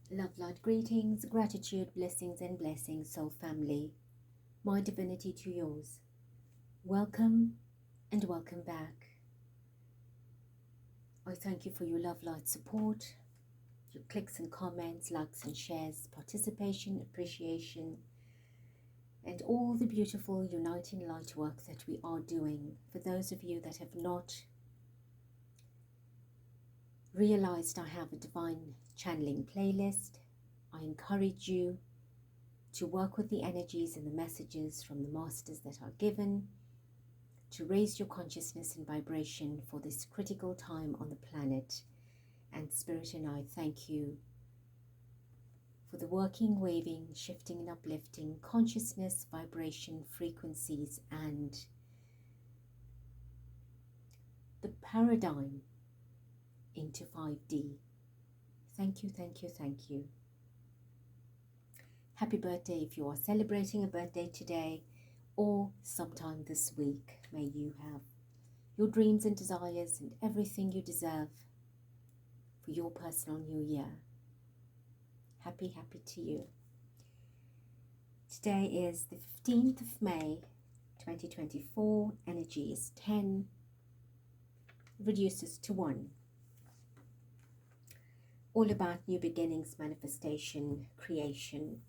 Love, light, greetings, gratitude, blessings and blessings, soul family. My divinity to yours. Welcome and welcome back. I thank you for your love, light, support, your clicks and comments, likes and shares, participation, appreciation, and all the beautiful uniting light work that we are doing. For those of you that have not realized, I have a divine channeling playlist. I encourage you to work with the energies and the messages from the masters that are given to raise your consciousness and vibration for this critical time on the planet. And Spirit and I thank you for the working, waving, shifting and uplifting consciousness, vibration, frequencies and the paradigm into 5D. Thank you, thank you, thank you. Happy birthday if you are celebrating a birthday today or sometime this week. May you have your dreams and desires and everything you deserve for your personal new year. Happy, happy to you. Today is the 15th of May, 2024. Energy is 10, reduces to 1. All about new beginnings, manifestation, creation,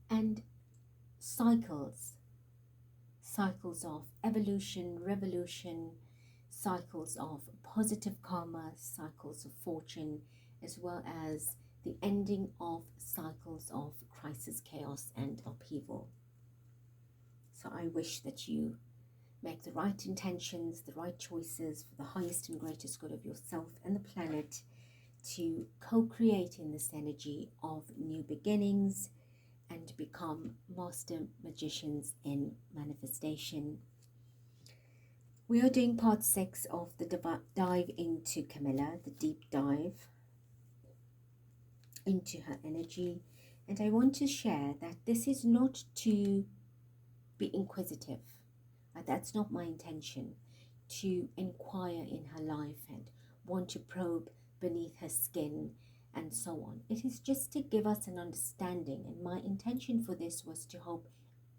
and cycles of evolution, revolution, cycles of positive karma, cycles of fortune, as well as the ending of cycles of crisis, chaos, and upheaval. So I wish that you make the right intentions, the right choices for the highest and greatest good of yourself and the planet to co-create in this energy of new beginnings and become master magicians in manifestation. We are doing part 6 of the dive into Camilla, the deep dive into her energy. And I want to share that this is not to be inquisitive. That's not my intention, to inquire in her life and want to probe beneath her skin and so on. It is just to give us an understanding, and my intention for this was to hope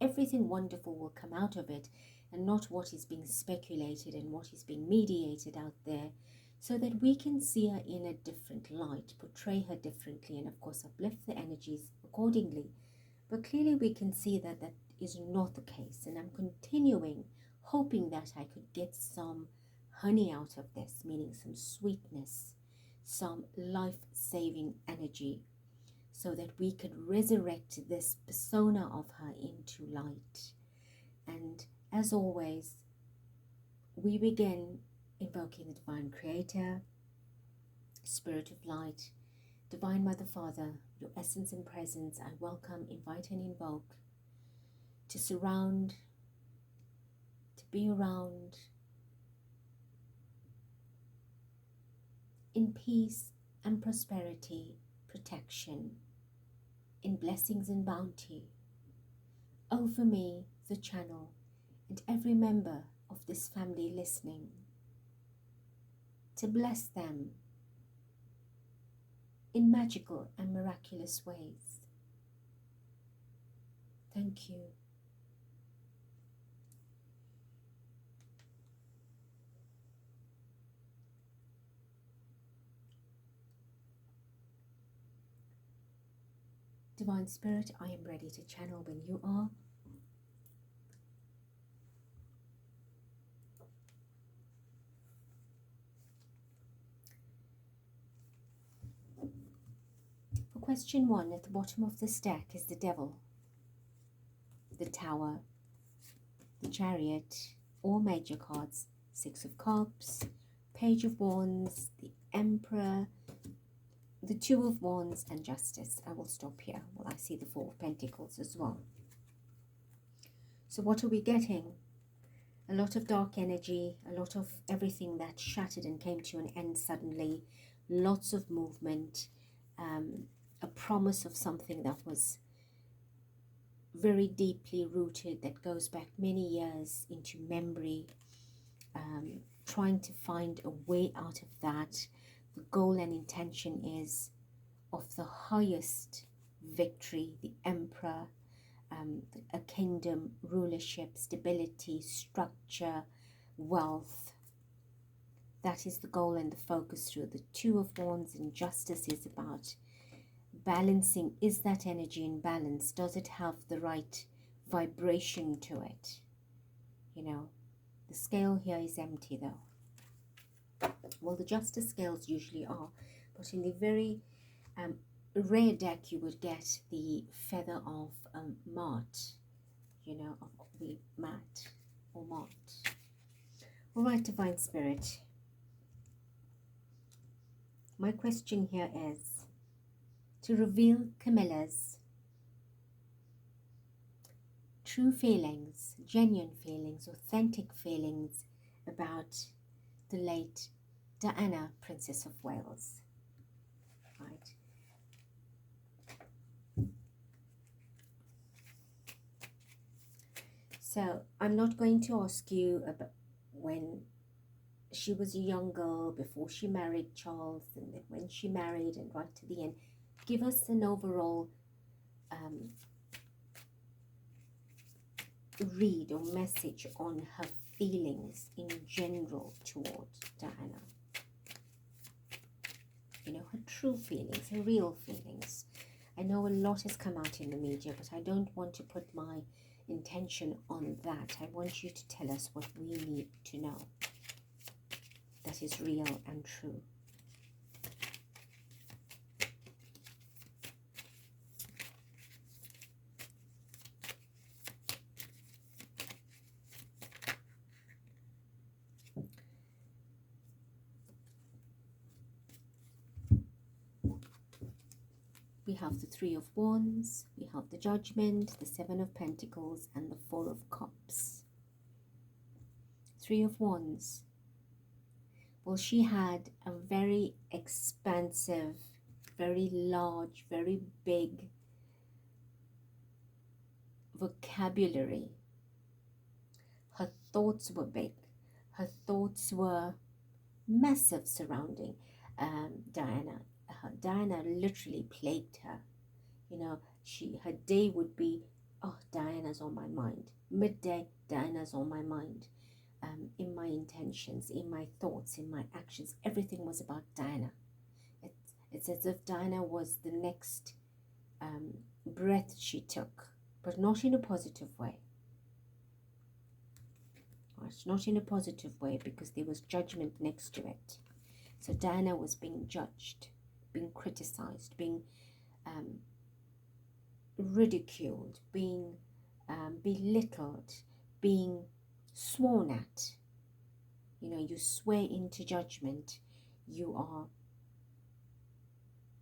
everything wonderful will come out of it and not what is being speculated and what is being mediated out there, so that we can see her in a different light, portray her differently, and of course uplift the energies accordingly. But clearly we can see that that is not the case, and I'm continuing hoping that I could get some honey out of this, meaning some sweetness, some life-saving energy, so that we could resurrect this persona of her into light. And as always, we begin invoking the Divine Creator, Spirit of Light, Divine Mother, Father, your essence and presence. I welcome, invite and invoke to surround, to be around, in peace and prosperity, protection, in blessings and bounty, over me, the channel, and every member of this family listening, to bless them in magical and miraculous ways. Thank you. Divine Spirit, I am ready to channel when you are. For question 1, at the bottom of this deck is the Devil, the Tower, the Chariot, all major cards, 6 of Cups, Page of Wands, the Emperor, the 2 of Wands, and Justice. I will stop here. Well, I see the 4 of Pentacles as well. So what are we getting? A lot of dark energy, a lot of everything that shattered and came to an end suddenly, lots of movement, a promise of something that was very deeply rooted, that goes back many years into memory, trying to find a way out of that. The goal and intention is of the highest victory, the emperor, a kingdom, rulership, stability, structure, wealth. That is the goal and the focus through the Two of Wands. And Justice is about balancing. Is that energy in balance? Does it have the right vibration to it? You know, the scale here is empty though. Well, the Justice scales usually are, but in the very rare deck you would get the feather of Mart, you know, of the mat or Mart. All right, Divine Spirit. My question here is to reveal Camilla's true feelings, genuine feelings, authentic feelings about the late Diana, Princess of Wales. Right. So I'm not going to ask you about when she was a young girl, before she married Charles, and then when she married, and right to the end. Give us an overall read or message on her feelings in general towards Diana. You know, her true feelings, her real feelings. I know a lot has come out in the media, but I don't want to put my intention on that. I want you to tell us what we need to know that is real and true. We have the Three of Wands, we have the Judgment, the Seven of Pentacles, and the Four of Cups. Three of Wands. Well, she had a very expansive, very large, very big vocabulary. Her thoughts were big. Her thoughts were massive surrounding Diana. Diana literally plagued her. You know, her day would be, oh, Diana's on my mind. Midday, Diana's on my mind. In my intentions, in my thoughts, in my actions, everything was about Diana. It's as if Diana was the next breath she took, but not in a positive way. Right? Not in a positive way, because there was judgment next to it. So Diana was being judged, being criticized, being ridiculed, being belittled, being sworn at. You know, you swear into judgment. You are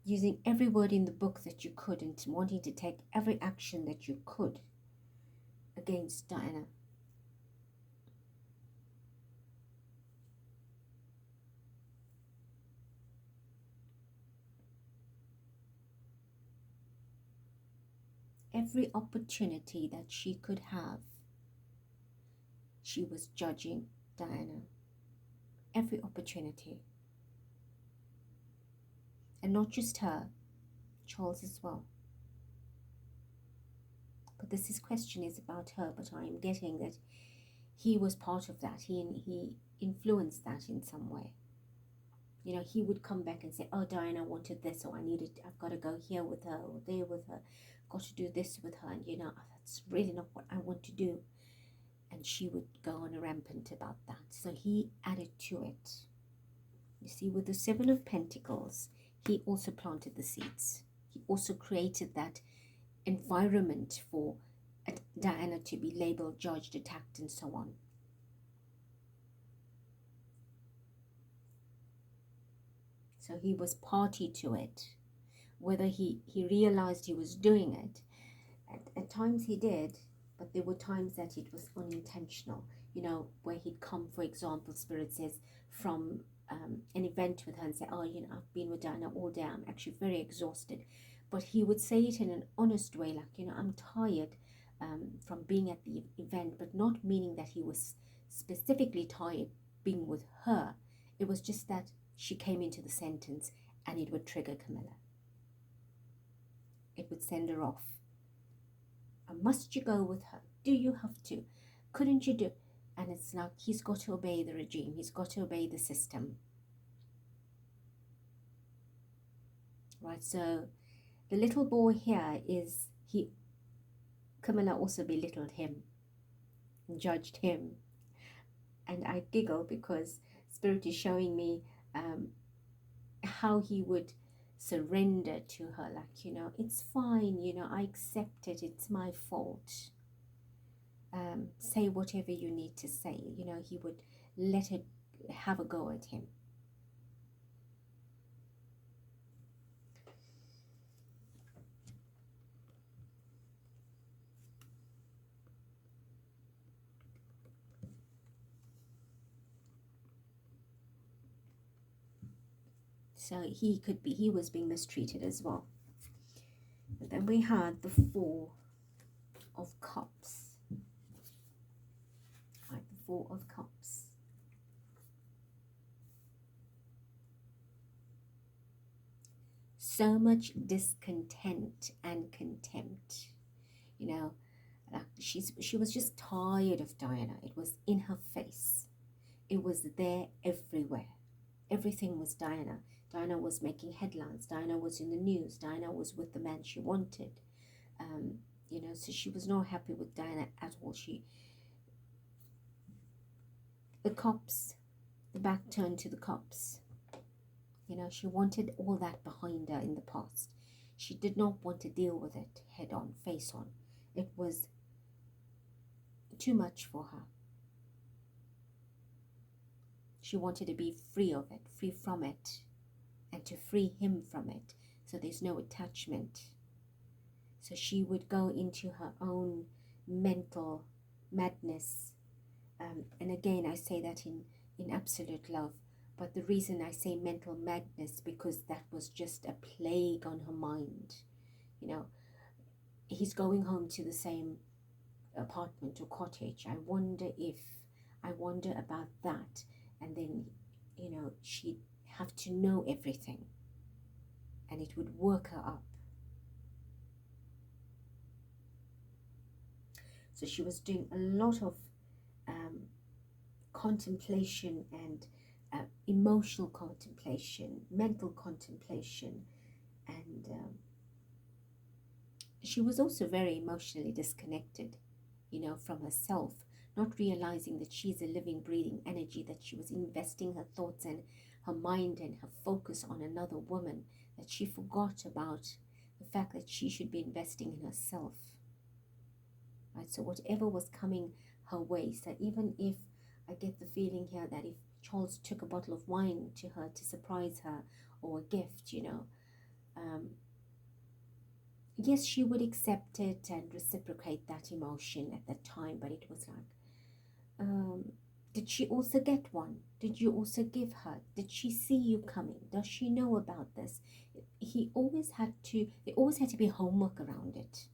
using every word in the book that you could and wanting to take every action that you could against Diana. Every opportunity that she could have, she was judging Diana. Every opportunity. And not just her, Charles as well. But this question is about her, but I am getting that he was part of that. He influenced that in some way. You know, he would come back and say, oh, Diana wanted this, or I've got to go here with her, or there with her, got to do this with her, and you know, that's really not what I want to do. And she would go on a rampant about that. So he added to it. You see, with the Seven of Pentacles, he also planted the seeds. He also created that environment for Diana to be labeled, judged, attacked, and so on. So he was party to it. Whether he realized he was doing it, at times he did, but there were times that it was unintentional. You know, where he'd come, for example, Spirit says, from an event with her and say, oh, you know, I've been with Diana all day, I'm actually very exhausted. But he would say it in an honest way, like, you know, I'm tired from being at the event, but not meaning that he was specifically tired being with her. It was just that she came into the sentence and it would trigger Camilla. it would send her off. Must you go with her? Do you have to? Couldn't you do? And it's like he's got to obey the regime. He's got to obey the system. Right, so the little boy here is, Camilla also belittled him, judged him. And I giggle because Spirit is showing me how he would surrender to her, like, you know, it's fine, you know, I accept it, it's my fault. Say whatever you need to say, you know, he would let her have a go at him. So he was being mistreated as well. But then we had the Four of Cups. Right, the Four of Cups. So much discontent and contempt. You know, she was just tired of Diana. It was in her face. It was there everywhere. Everything was Diana. Diana was making headlines. Diana was in the news. Diana was with the man she wanted. You know, so she was not happy with Diana at all. The cops, the back turned to the cops. You know, she wanted all that behind her in the past. She did not want to deal with it head on, face on. It was too much for her. She wanted to be free of it, free from it, and to free him from it, so there's no attachment. So she would go into her own mental madness. And again, I say that in absolute love. But the reason I say mental madness, because that was just a plague on her mind. You know, he's going home to the same apartment or cottage. I wonder about that. And then, you know, she'd have to know everything. And it would work her up. So she was doing a lot of contemplation and emotional contemplation, mental contemplation. And she was also very emotionally disconnected, you know, from herself, not realizing that she's a living, breathing energy, that she was investing her thoughts and her mind and her focus on another woman, that she forgot about the fact that she should be investing in herself. Right? So whatever was coming her way, so even if I get the feeling here that if Charles took a bottle of wine to her to surprise her, or a gift, you know, yes, she would accept it and reciprocate that emotion at that time, but it was like, did she also get one? Did you also give her? Did she see you coming? Does she know about this? There always had to be homework around it.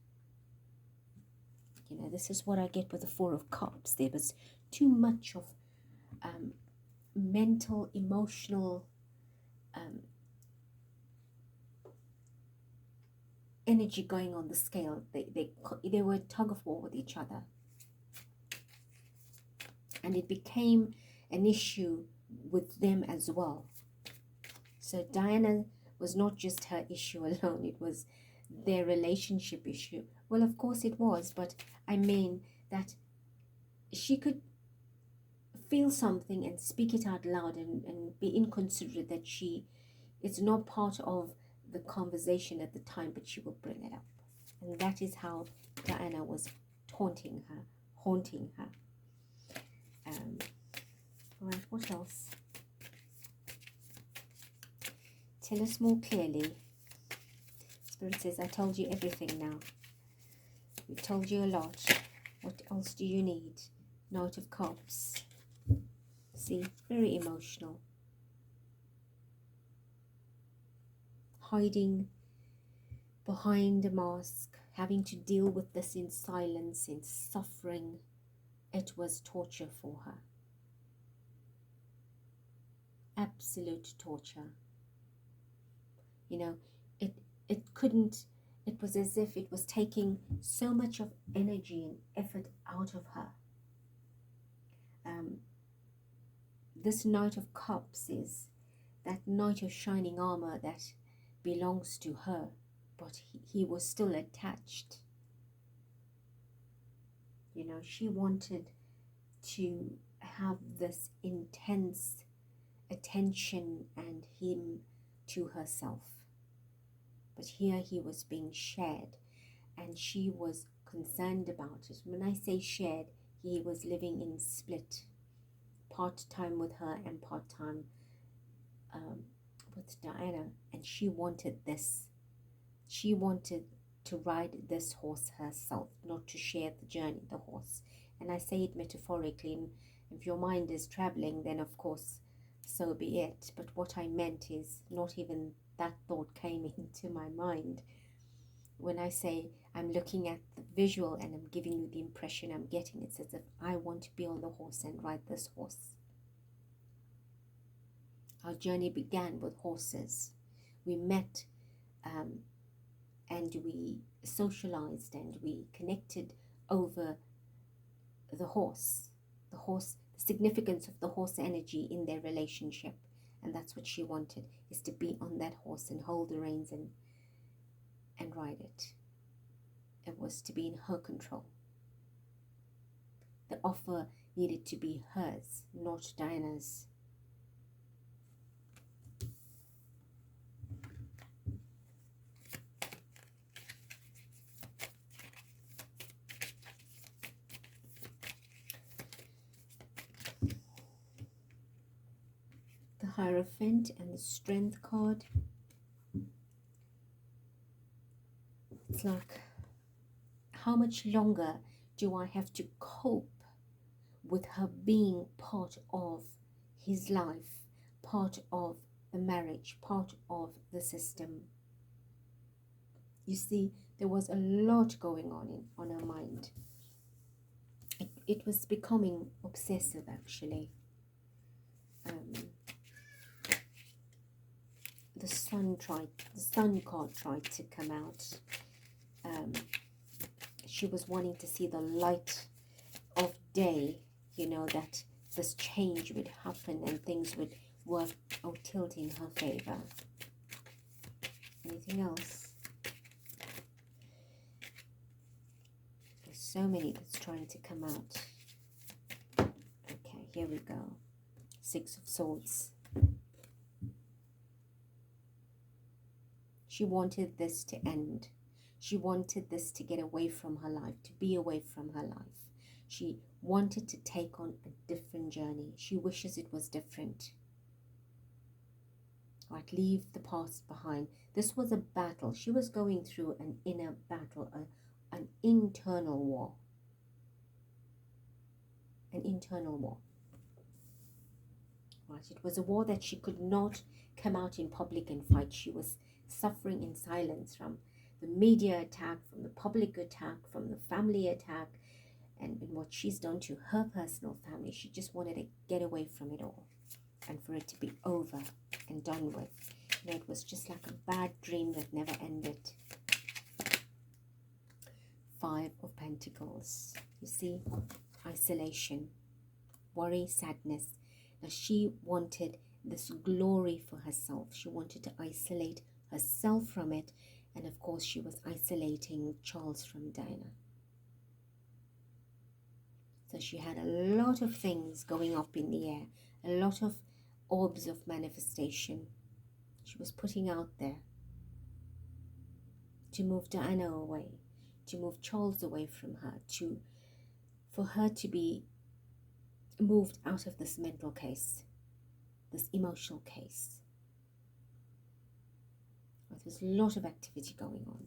You know, this is what I get with the Four of Cups. There was too much of mental, emotional energy going on the scale. They were tug of war with each other. And it became an issue with them as well. So Diana was not just her issue alone. It was their relationship issue. Well, of course it was, but I mean that she could feel something and speak it out loud and be inconsiderate that it's not part of the conversation at the time, but she will bring it up. And that is how Diana was haunting her. Right, what else? Tell us more clearly. Spirit says, I told you everything now. We told you a lot. What else do you need? Knight of Cups. See, very emotional. Hiding behind a mask, having to deal with this in silence, in suffering. It was torture for her. Absolute torture. You know, it It was as if it was taking so much of energy and effort out of her. This Knight of Cups is that knight of shining armor that belongs to her, but he was still attached. You know, she wanted to have this intense attention and him to herself. But here he was being shared, and she was concerned about it. When I say shared, he was living in split, part-time with her and part-time with Diana, and she wanted this. She wanted to ride this horse herself, not to share the journey, the horse. And I say it metaphorically, and if your mind is traveling, then of course, so be it. But what I meant is, not even that thought came into my mind. When I say I'm looking at the visual and I'm giving you the impression I'm getting, it's as if I want to be on the horse and ride this horse. Our journey began with horses. We met and we socialized and we connected over the horse, the significance of the horse energy in their relationship. And that's what she wanted, is to be on that horse and hold the reins and ride it. It was to be in her control. The offer needed to be hers, not Diana's. The Hierophant and the Strength card. It's like, how much longer do I have to cope with her being part of his life, part of the marriage, part of the system? You see, there was a lot going on her mind. It was becoming obsessive, actually. The sun card tried to come out. She was wanting to see the light of day, you know, that this change would happen and things would work or tilt in her favor. Anything else? There's so many that's trying to come out. Okay, here we go. Six of Swords. She wanted this to end. She wanted this to get away from her life, to be away from her life. She wanted to take on a different journey. She wishes it was different. Right, leave the past behind. This was a battle. She was going through an inner battle, an internal war. An internal war. Right, it was a war that she could not come out in public and fight. She was suffering in silence from the media attack, from the public attack, from the family attack, and what she's done to her personal family. She just wanted to get away from it all and for it to be over and done with. You know, it was just like a bad dream that never ended. Five of Pentacles. You see, isolation, worry, sadness. Now she wanted this glory for herself. She wanted to isolate herself from it. And of course, she was isolating Charles from Diana. So she had a lot of things going up in the air, a lot of orbs of manifestation she was putting out there to move Diana away, to move Charles away from her, for her to be moved out of this mental case, this emotional case. There's a lot of activity going on.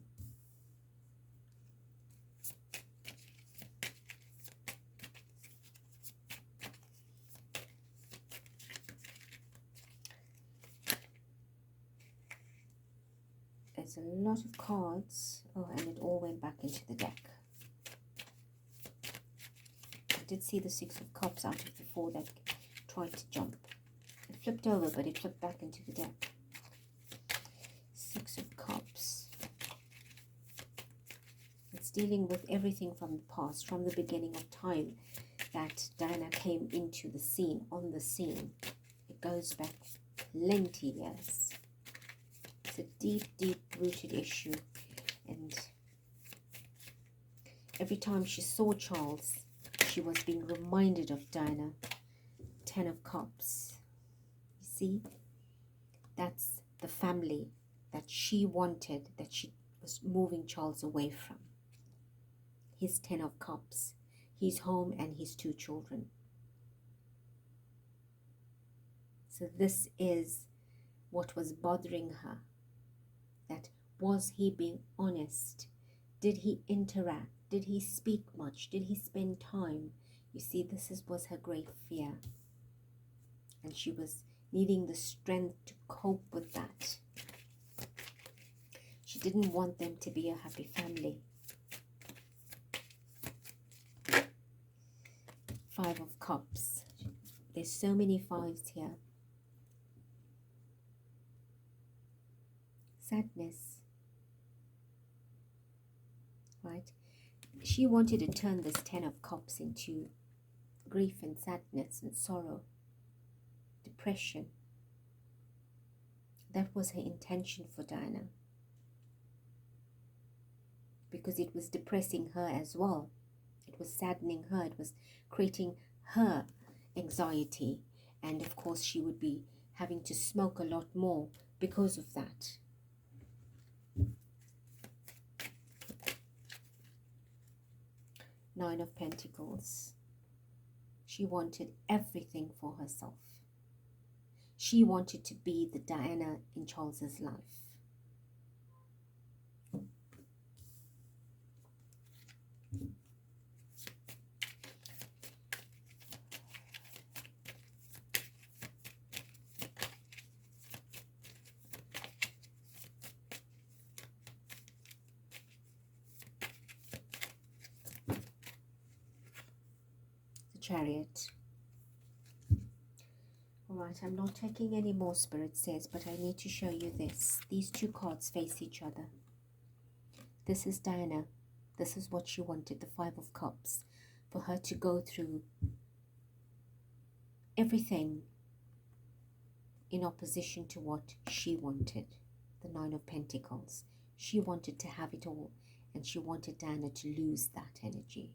There's a lot of cards. Oh, and it all went back into the deck. I did see the Six of Cups out of the four that tried to jump. It flipped over, but it flipped back into the deck. Six of Cups. dealing with everything from the past, from the beginning of time that Diana came into the scene, on the scene. It goes back plenty years. It's a deep, deep-rooted issue. And every time she saw Charles, she was being reminded of Diana. 10 of Cups. You see? That's the family that she wanted, that she was moving Charles away from. His 10 of Cups. His home and his 2 children. So this is what was bothering her. That was he being honest? Did he interact? Did he speak much? Did he spend time? You see, was her great fear. And she was needing the strength to cope with that. She didn't want them to be a happy family. 5 of Cups. There's so many 5s here. Sadness. Right? She wanted to turn this 10 of Cups into grief and sadness and sorrow. Depression. That was her intention for Diana. Because it was depressing her as well. It was saddening her. It was creating her anxiety. And of course she would be having to smoke a lot more because of that. Nine of Pentacles. She wanted everything for herself. She wanted to be the Diana in Charles's life. The Chariot. Alright, I'm not taking any more, Spirit says, but I need to show you this. These 2 cards face each other. This is Diana. This is what she wanted, the 5 of Cups. For her to go through everything in opposition to what she wanted. The 9 of Pentacles. She wanted to have it all, and she wanted Diana to lose that energy.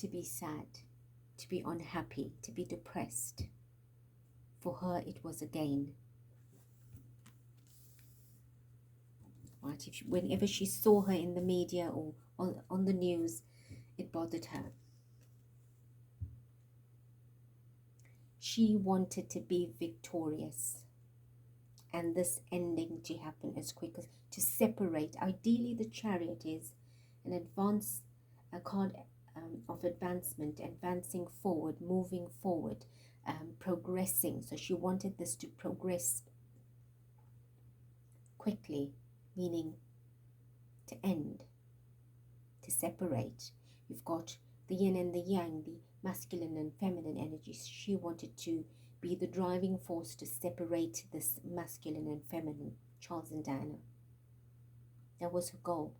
To be sad, to be unhappy, to be depressed. For her, it was a gain. Right? Whenever she saw her in the media or on the news, it bothered her. She wanted to be victorious. And this ending to happen as quick as to separate. Ideally, the Chariot is an a card of advancement, advancing forward, moving forward, progressing. So she wanted this to progress quickly, meaning to end, to separate. You've got the yin and the yang, the masculine and feminine energies. She wanted to be the driving force to separate this masculine and feminine, Charles and Diana. That was her goal.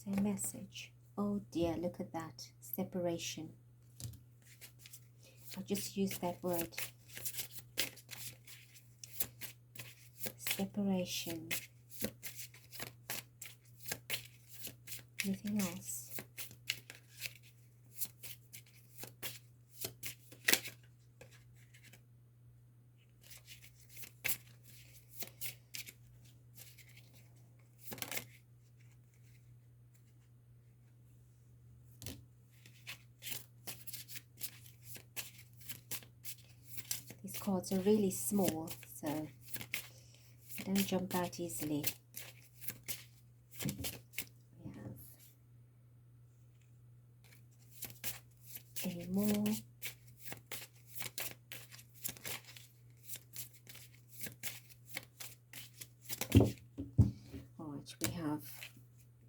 So message. Oh dear, look at that. Separation. I just used that word. Separation. Anything else? These cards are really small, so they don't jump out easily. We have any more. Alright, we have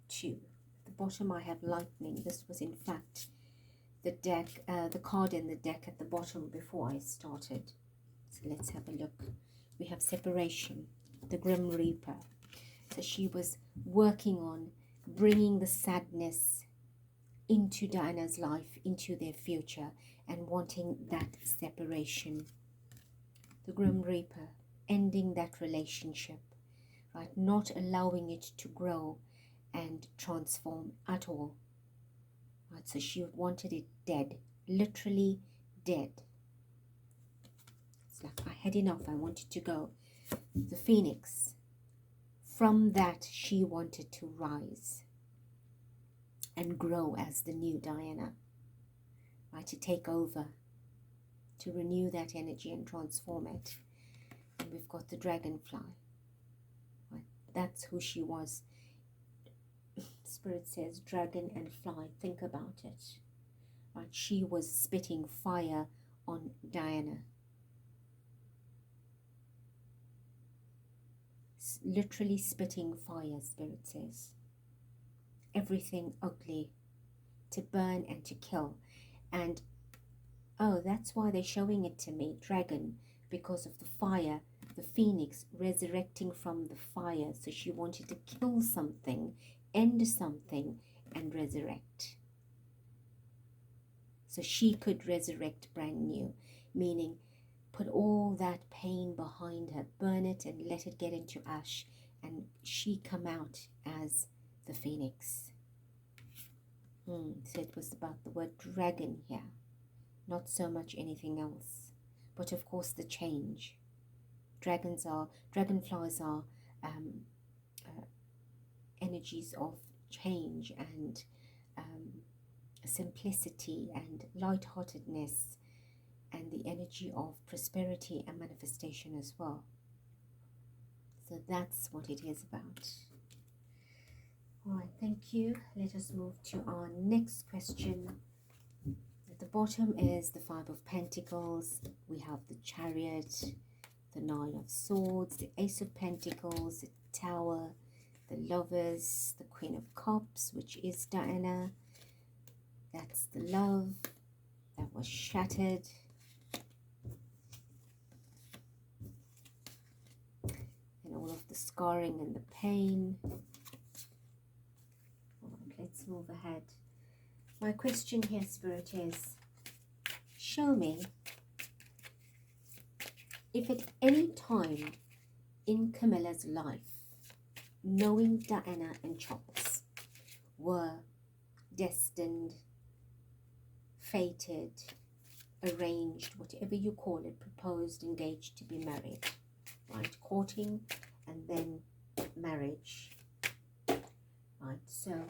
2. At the bottom I have lightning. This was in fact the deck, the card in the deck at the bottom before I started. So let's have a look. We have separation, the Grim Reaper. So she was working on bringing the sadness into Diana's life, into their future, and wanting that separation. The Grim Reaper, ending that relationship, right? Not allowing it to grow and transform at all. Right? So she wanted it dead, literally dead. It's like, I had enough, I wanted to go. The Phoenix, from that she wanted to rise and grow as the new Diana, right? To take over, to renew that energy and transform it. And we've got the dragonfly, right? That's who she was. Spirit says dragon and fly, think about it, right? She was spitting fire on Diana, literally spitting fire. Spirit says everything ugly, to burn and to kill. And oh, that's why they're showing it to me, dragon, because of the fire, the phoenix resurrecting from the fire. So she wanted to kill something, end something, and resurrect. So she could resurrect brand new, meaning put all that pain behind her, burn it and let it get into ash, and she come out as the phoenix. So it was about the word dragon here, not so much anything else, but of course the change. Dragonflies are energies of change and simplicity and lightheartedness, and the energy of prosperity and manifestation as well. So that's what it is about. All right, thank you. Let us move to our next question. At the bottom is the 5 of Pentacles. We have the Chariot, the 9 of Swords, the Ace of Pentacles, the Tower, the Lovers, the Queen of Cups, which is Diana. That's the love that was shattered. And all of the scarring and the pain. Let's move ahead. My question here, Spirit, is show me if at any time in Camilla's life, knowing Diana and Charles were destined, fated, arranged, whatever you call it, proposed, engaged to be married, right? Courting and then marriage, right? So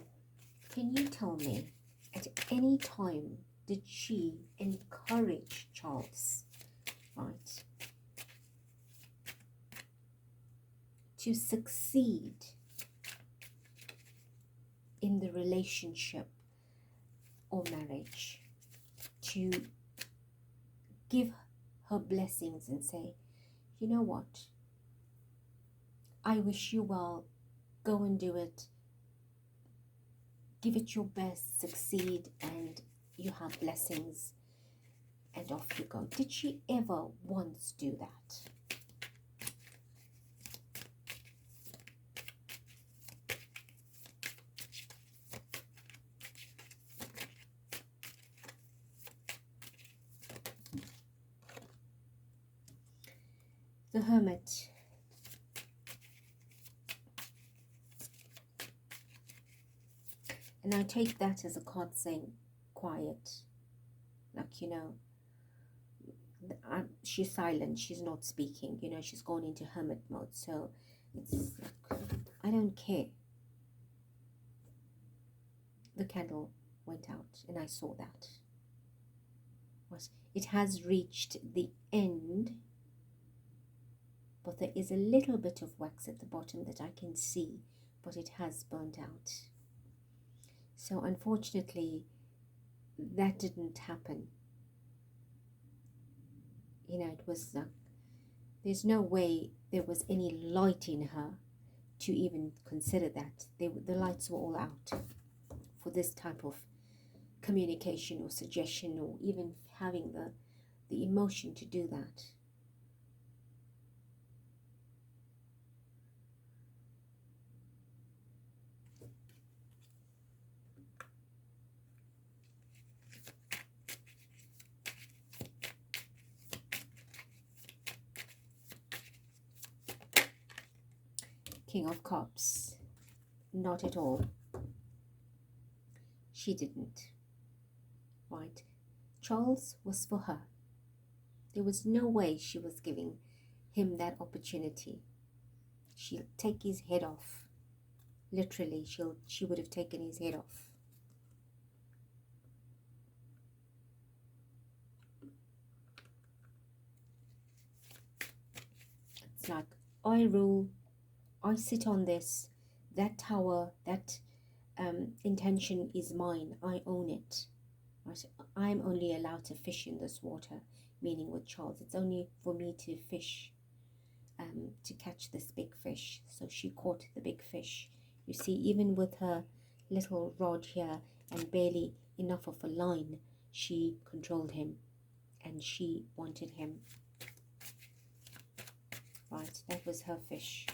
can you tell me, at any time did she encourage Charles, right, to succeed in the relationship or marriage, to give her blessings and say, you know what, I wish you well, go and do it, give it your best, succeed, and you have blessings, and off you go? Did she ever once do that? The Hermit. And I take that as a card saying quiet, like, you know, she's silent, she's not speaking, you know, she's gone into hermit mode. So it's like, I don't care. The candle went out and I saw that. It has reached the end, but there is a little bit of wax at the bottom that I can see, but it has burnt out. So unfortunately, that didn't happen. You know, it was like, there's no way there was any light in her to even consider that. The lights were all out for this type of communication or suggestion, or even having the emotion to do that. King of Cups, not at all. She didn't. Right? Charles was for her. There was no way she was giving him that opportunity. She'll take his head off. Literally, she would have taken his head off. It's like, I rule, I sit on this, that tower, that intention is mine, I own it. Right? I'm only allowed to fish in this water, meaning with Charles, it's only for me to fish, to catch this big fish. So she caught the big fish. You see, even with her little rod here and barely enough of a line, she controlled him and she wanted him. Right, that was her fish.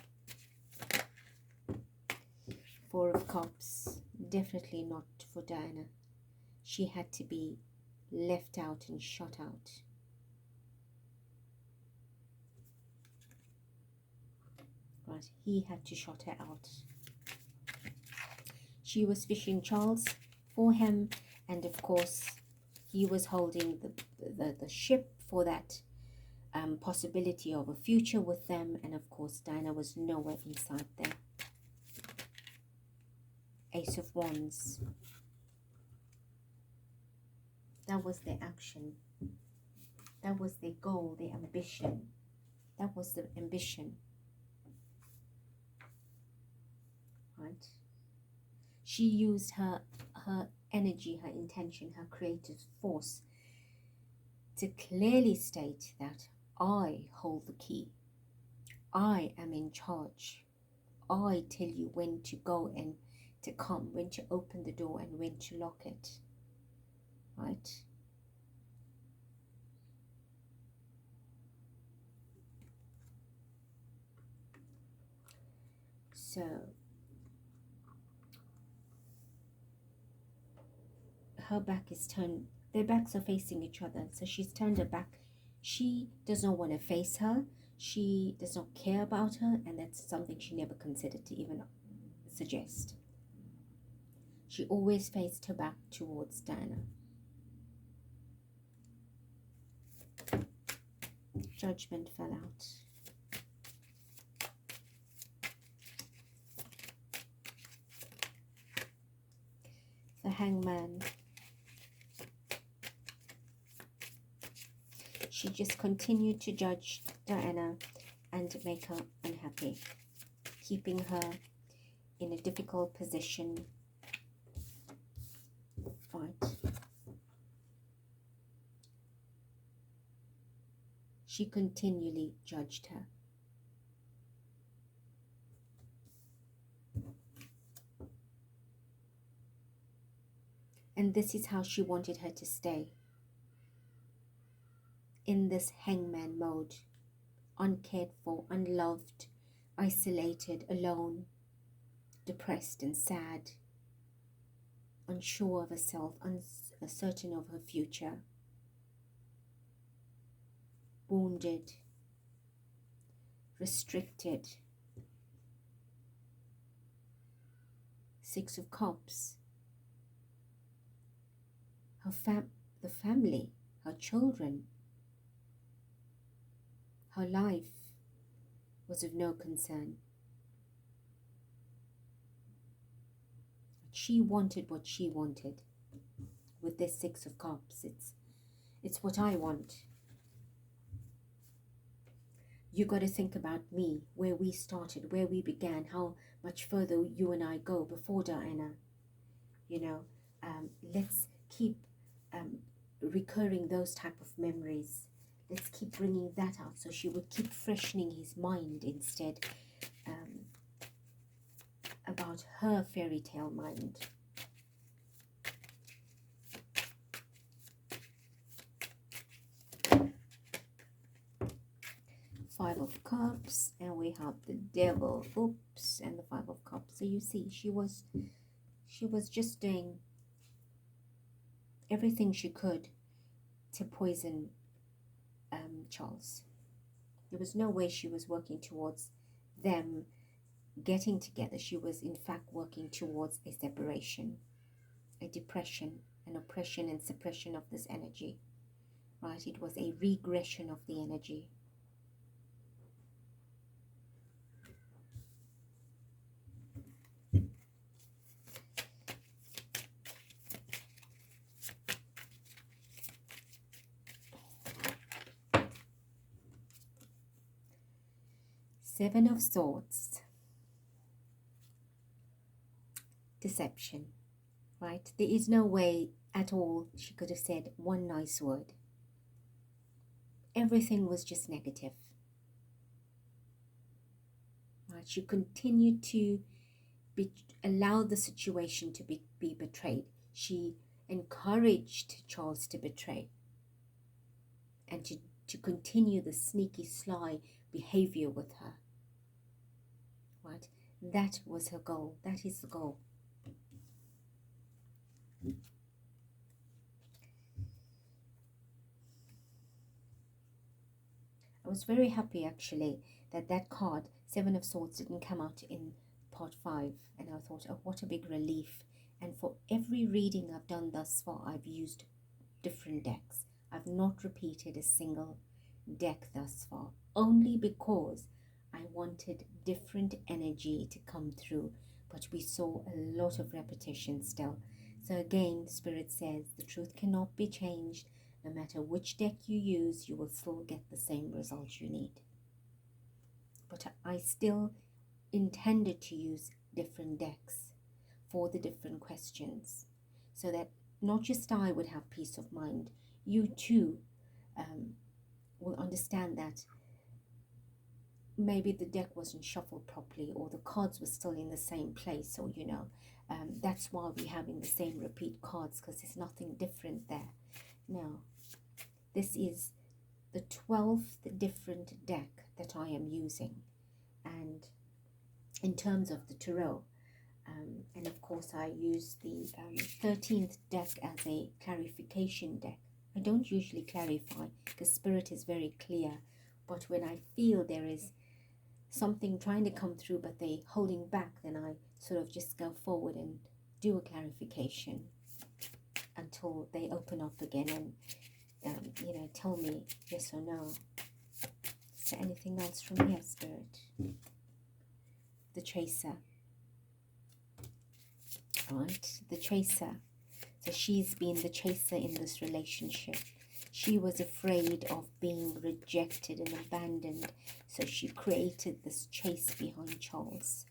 Four of Cups, definitely not for Diana. She had to be left out and shut out. Right, he had to shut her out. She was fishing Charles for him, and of course he was holding the ship for that possibility of a future with them, and of course Diana was nowhere inside there. Ace of Wands. That was their action. That was their goal, their ambition. That was the ambition. Right? She used her energy, her intention, her creative force to clearly state that I hold the key. I am in charge. I tell you when to go and to come, when to open the door and when to lock it. Right? So her back is turned, their backs are facing each other, so she's turned her back. She does not want to face her. She does not care about her, and that's something she never considered to even suggest. She always faced her back towards Diana. Judgment fell out. The Hangman. She just continued to judge Diana and make her unhappy, keeping her in a difficult position. Right. She continually judged her. And this is how she wanted her to stay. In this hangman mode, uncared for, unloved, isolated, alone, depressed and sad, unsure of herself, uncertain of her future, wounded, restricted. Six of Cups. The family, her children, her life was of no concern. She wanted what she wanted with this Six of Cups. It's what I want. You got to think about me, where we started, where we began, how much further you and I go before Diana. You know, let's keep recurring those type of memories. Let's keep bringing that out. So she would keep freshening his mind instead, about her fairy tale mind. Five of Cups, and we have the Devil. Oops, and the Five of Cups. So you see, she was just doing everything she could to poison Charles. There was no way she was working towards them getting together. She was in fact working towards a separation, a depression, an oppression and suppression of this energy, right? It was a regression of the energy. Seven of Swords. Deception, right? There is no way at all she could have said one nice word. Everything was just negative. Right? She continued to allow the situation to be betrayed. She encouraged Charles to betray and to continue the sneaky, sly behavior with her. Right? That was her goal. That is the goal. I was very happy actually that card, Seven of Swords, didn't come out in part 5, and I thought, oh, what a big relief. And for every reading I've done thus far, I've used different decks. I've not repeated a single deck thus far, only because I wanted different energy to come through, but we saw a lot of repetition still. So again, Spirit says the truth cannot be changed. No matter which deck you use, you will still get the same result you need. But I still intended to use different decks for the different questions, so that not just I would have peace of mind, you too will understand that maybe the deck wasn't shuffled properly, or the cards were still in the same place, or you know, that's why we're having the same repeat cards, because there's nothing different there. Now, this is the 12th different deck that I am using, and in terms of the tarot, and of course I use the 13th deck as a clarification deck. I don't usually clarify because Spirit is very clear, but when I feel there is something trying to come through but they holding back, then I sort of just go forward and do a clarification until they open up again and you know, tell me yes or no. Is there anything else from here, Spirit? The Chaser. Right, the Chaser. So she's been the chaser in this relationship. She was afraid of being rejected and abandoned, so she created this chase behind Charles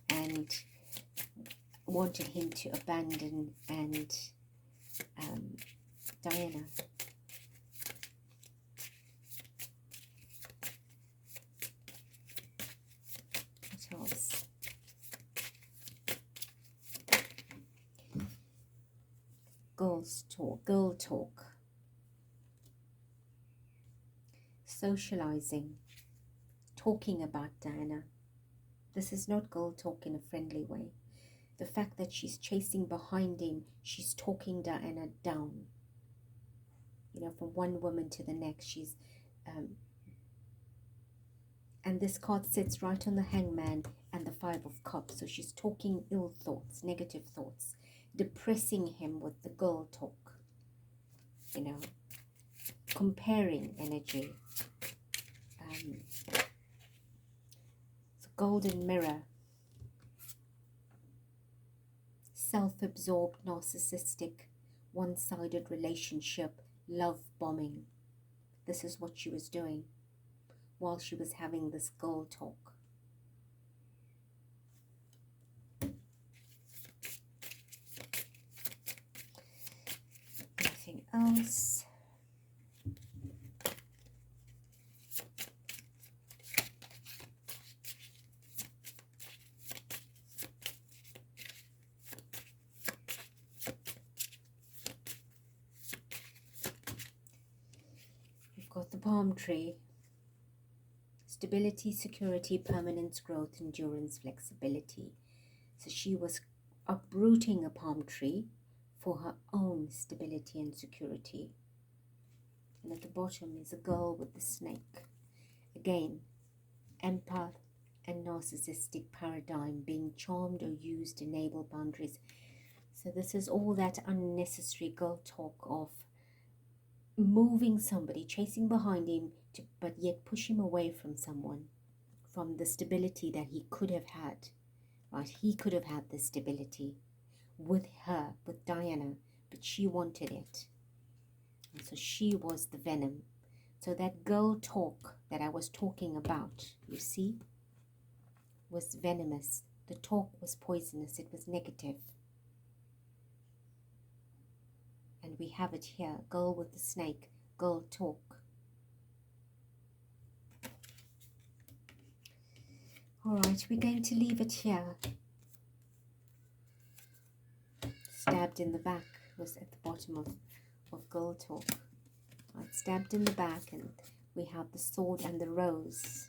and wanted him to abandon and Diana. What else? Girl talk. Socializing. Talking about Diana. This is not girl talk in a friendly way. The fact that she's chasing behind him, she's talking Diana down. You know, from one woman to the next. She's and this card sits right on the Hangman and the Five of Cups. So she's talking ill thoughts, negative thoughts, depressing him with the girl talk, you know, comparing energy. The Golden Mirror. Self-absorbed, narcissistic, one-sided relationship, love bombing. This is what she was doing while she was having this girl talk. Anything else? We've got the palm tree. Stability, security, permanence, growth, endurance, flexibility. So she was uprooting a palm tree for her own stability and security. And at the bottom is a girl with the snake. Again, empath and narcissistic paradigm, being charmed or used to enable boundaries. So this is all that unnecessary girl talk of moving somebody, chasing behind him, but yet push him away from someone, from the stability that he could have had. Right? He could have had the stability with her, with Diana, but she wanted it. And so she was the venom. So that girl talk that I was talking about, you see, was venomous. The talk was poisonous. It was negative. And we have it here. Girl with the snake. Girl talk. Alright, we're going to leave it here. Stabbed in the back was at the bottom of girl talk. Right, stabbed in the back, and we have the sword and the rose.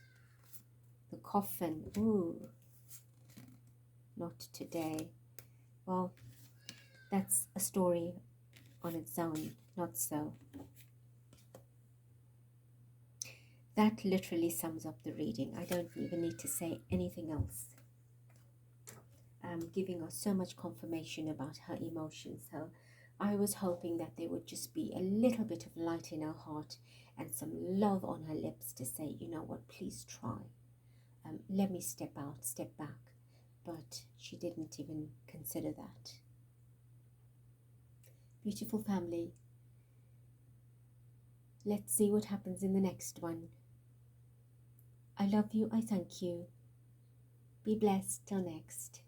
The coffin. Ooh. Not today. Well, that's a story on its own. Not so. That literally sums up the reading. I don't even need to say anything else. Giving us so much confirmation about her emotions. So I was hoping that there would just be a little bit of light in her heart and some love on her lips to say, you know what, please try. Let me step out, step back. But she didn't even consider that. Beautiful family. Let's see what happens in the next one. I love you. I thank you. Be blessed till next.